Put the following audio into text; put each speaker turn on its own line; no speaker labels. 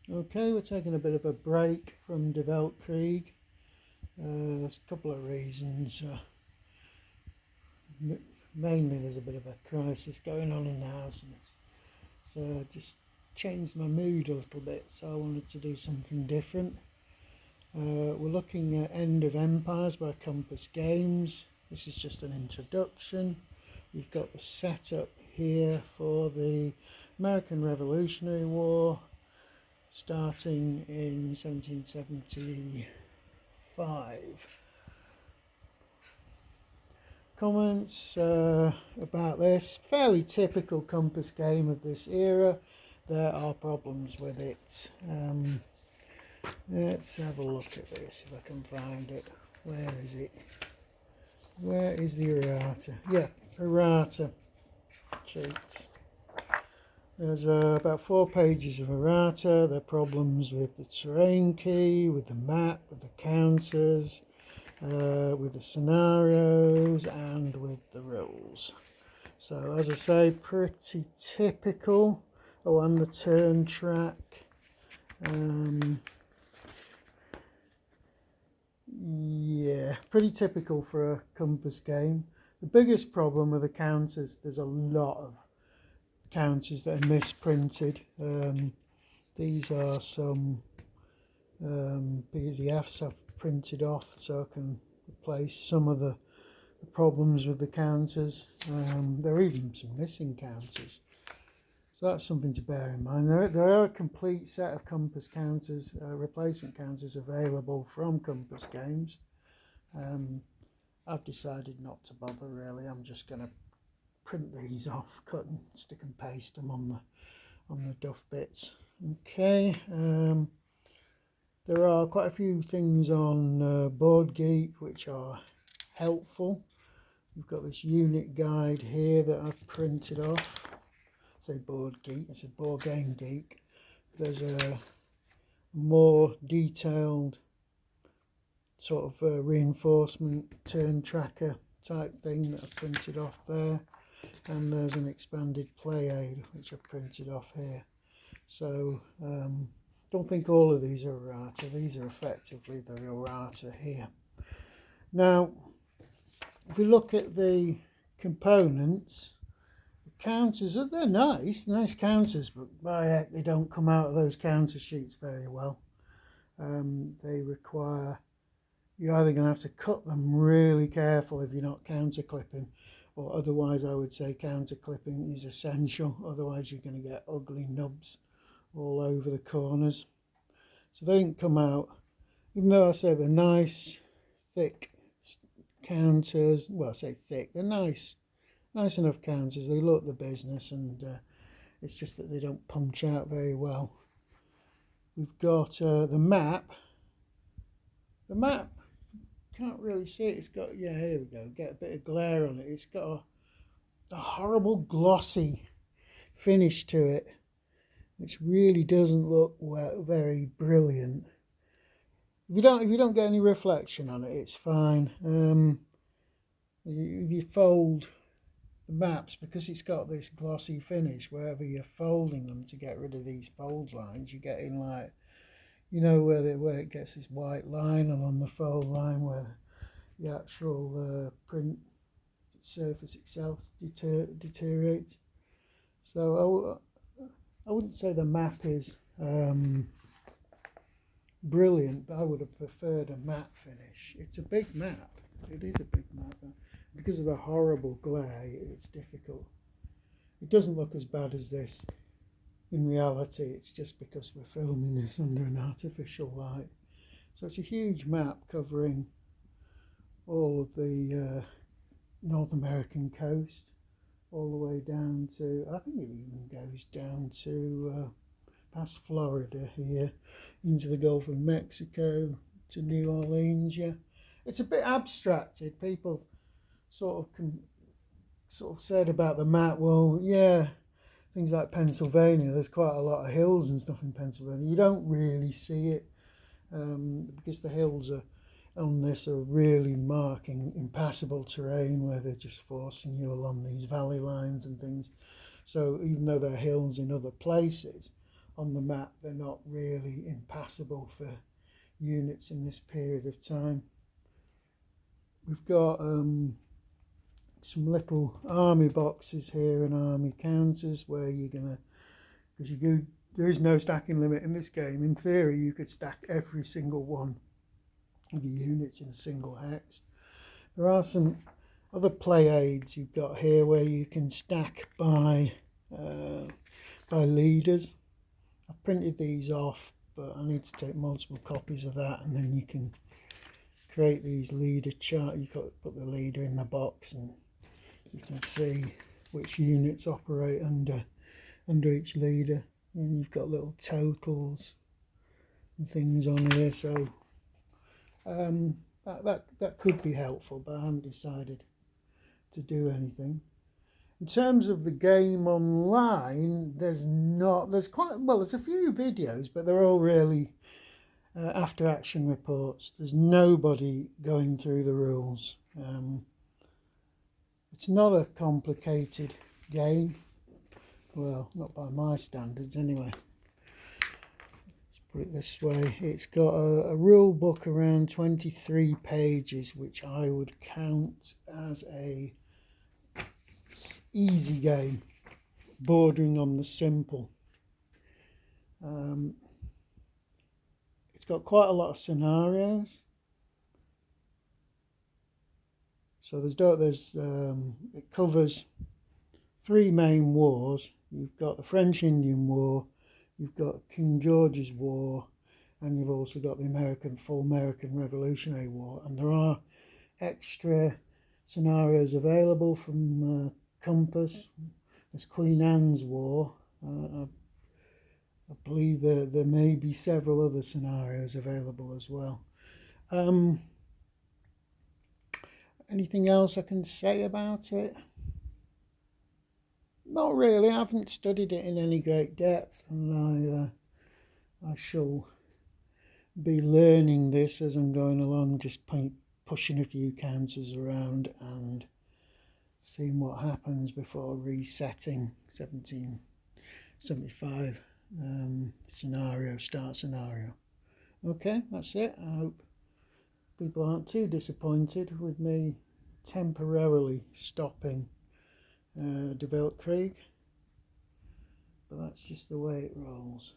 Okay, we're taking a bit of a break from Die Weltkrieg. There's a couple of reasons. Mainly, there's a bit of a crisis going on in the house, and so I just changed my mood a little bit. So I wanted to do something different. We're looking at End of Empires by Compass Games. This is just an introduction. We've got the setup here for the American Revolutionary War, starting in 1775. Comments about this. Fairly typical Compass game of this era. There are problems with it. Let's have a look at this if I can find it. Where is it? Where is the errata? Yeah, errata sheets. There's about 4 pages of errata. There are problems with the terrain key, with the map, with the counters, with the scenarios, and with the rules. So as I say, pretty typical. Oh, and the turn track. Yeah, pretty typical for a Compass game. The biggest problem with the counters, there's a lot of counters that are misprinted. These are some PDFs I've printed off so I can replace some of the problems with the counters. There are even some missing counters, so that's something to bear in mind. There are a complete set of Compass counters, replacement counters available from Compass Games. I've decided not to bother really. I'm just going to print these off, cut and stick and paste them on the duff bits. Okay. There are quite a few things on Board Geek which are helpful. You've got this unit guide here that I've printed off. I say Board Geek, it's a Board Game Geek. There's a more detailed sort of reinforcement turn tracker type thing that I've printed off there. And there's an expanded play aid which I've printed off here. So don't think all of these are errata. These are effectively the errata here. Now, if we look at the components, the counters, they're nice counters, but by heck, they don't come out of those counter sheets very well. They require, you're either going to have to cut them really careful if you're not counter clipping, or otherwise I would say counter clipping is essential, otherwise you're going to get ugly nubs all over the corners. So they didn't come out, even though I say they're nice, thick counters. Well, I say thick, they're nice enough counters. They look the business, and it's just that they don't punch out very well. We've got the map. The map, can't really see it. It's got, yeah, here we go. Get a bit of glare on it. It's got a horrible glossy finish to it, which really doesn't look very brilliant. If you don't get any reflection on it, it's fine. If you fold the maps, because it's got this glossy finish, wherever you're folding them to get rid of these fold lines, you get in like, you know, where it gets this white line along the fold line where the actual print surface itself deteriorates. So I wouldn't say the map is brilliant, but I would have preferred a matte finish. It's a big map. It is a big map. Because of the horrible glare, it's difficult. It doesn't look as bad as this. In reality, it's just because we're filming this under an artificial light. So it's a huge map covering all of the North American coast, all the way down to, I think it even goes down to past Florida here, into the Gulf of Mexico, to New Orleans. Yeah, it's a bit abstracted. People sort of said about the map, well, yeah, things like Pennsylvania, there's quite a lot of hills and stuff in Pennsylvania. You don't really see it because the hills are on this are really marking impassable terrain where they're just forcing you along these valley lines and things. So even though there are hills in other places, on the map, they're not really impassable for units in this period of time. We've got some little army boxes here and army counters where you're gonna, because there is no stacking limit in this game. In theory, you could stack every single one of your units in a single hex. There are some other play aids you've got here where you can stack by leaders. I've printed these off, but I need to take multiple copies of that, and then you can create these leader chart. You've got to put the leader in the box, and you can see which units operate under each leader, and you've got little totals and things on here. So that could be helpful, but I haven't decided to do anything. In terms of the game online, there's a few videos, but they're all really after action reports. There's nobody going through the rules. It's not a complicated game, well, not by my standards anyway. Let's put it this way. It's got a rule book around 23 pages, which I would count as a easy game, bordering on the simple. It's got quite a lot of scenarios. So it covers 3 main wars. You've got the French-Indian War, you've got King George's War, and you've also got the full American Revolutionary War. And there are extra scenarios available from Compass. There's Queen Anne's War. I believe there may be several other scenarios available as well. Anything else I can say about it? Not really. I haven't studied it in any great depth, and I shall be learning this as I'm going along, just pushing a few counters around and seeing what happens before resetting 1775 start scenario. Okay, that's it. I hope people aren't too disappointed with me temporarily stopping De Weltkrieg, but that's just the way it rolls.